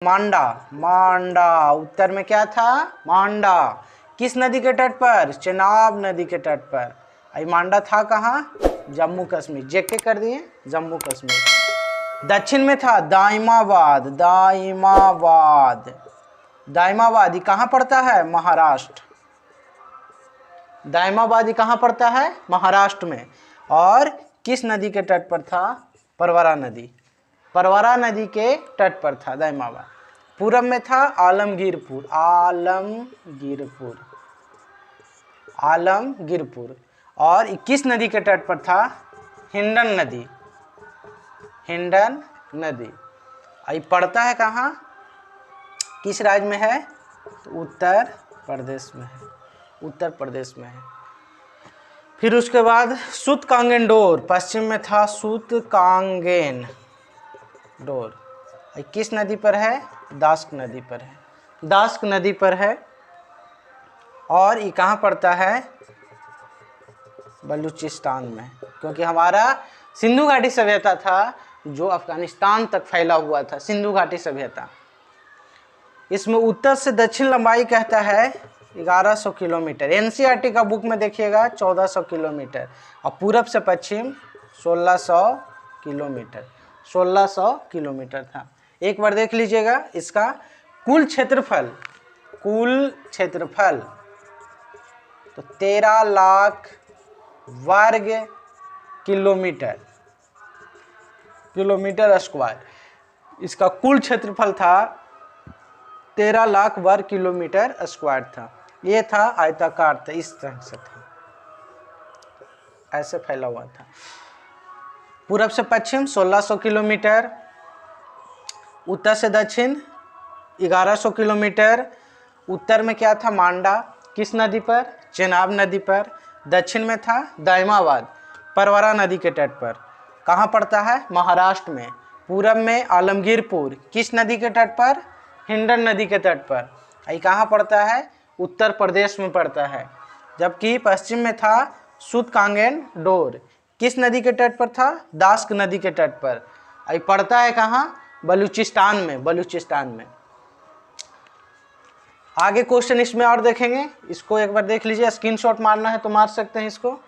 मांडा, मांडा उत्तर में क्या था? मांडा। किस नदी के तट पर? चेनाब नदी के तट पर। आई मांडा था कहाँ? जम्मू कश्मीर। जेके कर दिए, जम्मू कश्मीर। दक्षिण में था दाइमाबाद, दाइमाबाद, दाइमाबाद ये कहाँ पड़ता है? महाराष्ट्र। दाइमाबाद ये कहाँ पड़ता है? महाराष्ट्र में। और किस नदी के तट पर था? परवरा नदी, परवरा नदी के तट पर था दाइमाबाद। पूरब में था आलमगीरपुर, आलमगीरपुर, आलमगीरपुर। और किस नदी के तट पर था? हिंडन नदी, हिंडन नदी। ये पड़ता है कहाँ? किस राज्य में है? तो उत्तर प्रदेश में है, उत्तर प्रदेश में है। फिर उसके बाद सूतकांगेन डोर, पश्चिम में था सूतकांगेन डोर। ये किस नदी पर है? दास्क नदी पर है, दास्क नदी पर है। और ये कहाँ पड़ता है? बलूचिस्तान में, क्योंकि हमारा सिंधु घाटी सभ्यता था जो अफगानिस्तान तक फैला हुआ था, सिंधु घाटी सभ्यता। इसमें उत्तर से दक्षिण लंबाई कहता है 1100 किलोमीटर। एनसीईआरटी का बुक में देखिएगा 1400 किलोमीटर। और पूरब से पश्चिम 1600 किलोमीटर, 1600 किलोमीटर था। एक बार देख लीजिएगा इसका कुल क्षेत्रफल, कुल क्षेत्रफल तो 13 लाख वर्ग किलोमीटर, किलोमीटर स्क्वायर। इसका कुल क्षेत्रफल था 13 लाख वर्ग किलोमीटर स्क्वायर था। ये था आयताकार था, इस तरह से था, ऐसे फैला हुआ था। पूरब से पश्चिम 1600 किलोमीटर, उत्तर से दक्षिण 1100 किलोमीटर। उत्तर में क्या था? मांडा, किस नदी पर? चेनाब नदी पर। दक्षिण में था दाइमाबाद, परवरा नदी के तट पर। कहाँ पड़ता है? महाराष्ट्र में। पूरब में आलमगीरपुर, किस नदी के तट पर? हिंडन नदी के तट पर। ये कहाँ पड़ता है? उत्तर प्रदेश में पड़ता है। जबकि पश्चिम में था सूतकांगेन डोर, किस नदी के तट पर था? दास्क नदी के तट पर। ये पड़ता है कहाँ? बलूचिस्तान में, बलूचिस्तान में। आगे क्वेश्चन इसमें और देखेंगे, इसको एक बार देख लीजिए। स्क्रीनशॉट मारना है तो मार सकते हैं इसको।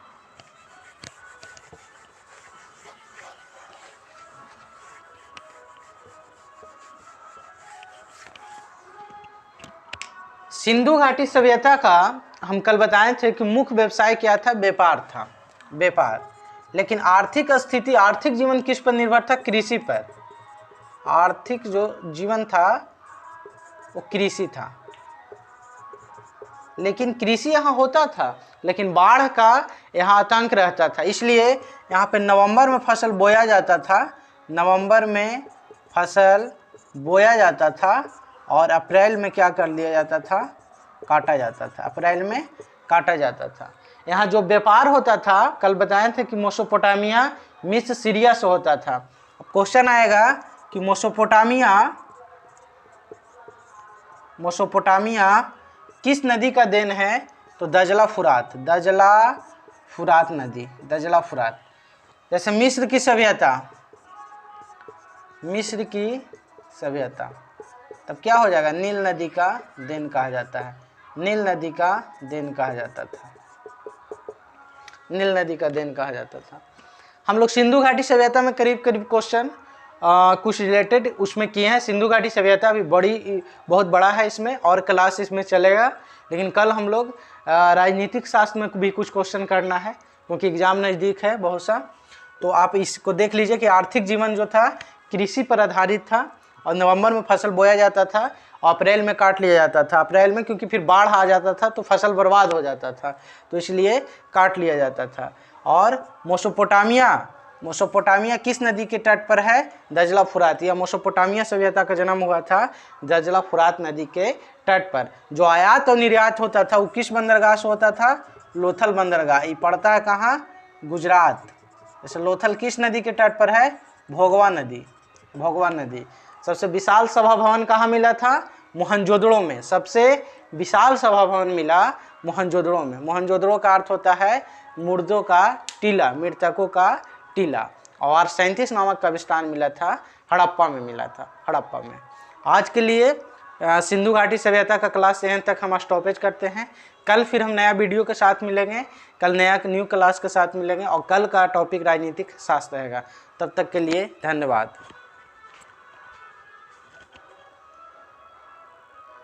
सिंधु घाटी सभ्यता का हम कल बताए थे कि मुख्य व्यवसाय क्या था? व्यापार था, व्यापार। लेकिन आर्थिक स्थिति, आर्थिक जीवन किस पर निर्भर था? कृषि पर। आर्थिक जो जीवन था वो कृषि था। लेकिन कृषि यहाँ होता था, लेकिन बाढ़ का यहाँ आतंक रहता था, इसलिए यहाँ पे नवंबर में फसल बोया जाता था, नवंबर में फसल बोया जाता था। और अप्रैल में क्या कर लिया जाता था? काटा जाता था, अप्रैल में काटा जाता था। यहाँ जो व्यापार होता था, कल बताए थे कि मेसोपोटामिया मिस्र सीरिया से होता था। क्वेश्चन आएगा कि मेसोपोटामिया किस नदी का देन है? तो दजला फुरात, दजला फुरात नदी, दजला फुरात। जैसे मिस्र की सभ्यता, मिस्र की सभ्यता, तब क्या हो जाएगा? नील नदी का देन कहा जाता है, नील नदी का देन कहा जाता था, नील नदी का देन कहा जाता था। हम लोग सिंधु घाटी सभ्यता में करीब करीब क्वेश्चन कुछ रिलेटेड उसमें किए हैं। सिंधु घाटी सभ्यता अभी बहुत बड़ा है, इसमें और क्लास इसमें चलेगा। लेकिन कल हम लोग राजनीतिक शास्त्र में भी कुछ क्वेश्चन करना है, क्योंकि एग्जाम नज़दीक है बहुत सा। तो आप इसको देख लीजिए कि आर्थिक जीवन जो था कृषि पर आधारित था, और नवंबर में फसल बोया जाता था, अप्रैल में काट लिया जाता था। अप्रैल में क्योंकि फिर बाढ़ आ जाता था तो फसल बर्बाद हो जाता था, तो इसलिए काट लिया जाता था। और मेसोपोटामिया किस नदी के तट पर है? दजला फुरात। या मेसोपोटामिया सभ्यता का जन्म हुआ था दजला फुरात नदी के तट पर। जो आयात और निर्यात होता था वो किस बंदरगाह से होता था? लोथल बंदरगाह। ये पड़ता है कहाँ? गुजरात। जैसे लोथल किस नदी के तट पर है? भोगवा नदी, भोगवा नदी। सबसे विशाल सभा भवन कहाँ मिला था? मोहनजोदड़ो में। सबसे विशाल सभा भवन मिला मोहनजोदड़ो में। मोहनजोदड़ो का अर्थ होता है मुर्दों का टीला, मृतकों का टीला। और 37 नामक कब्रिस्तान मिला था हड़प्पा में, मिला था हड़प्पा में। आज के लिए सिंधु घाटी सभ्यता का क्लास यहाँ तक हम स्टॉपेज करते हैं। कल फिर हम नया वीडियो के साथ मिलेंगे, कल न्यू क्लास के साथ मिलेंगे और कल का टॉपिक राजनीतिक शास्त्र रहेगा। तब तक के लिए धन्यवाद।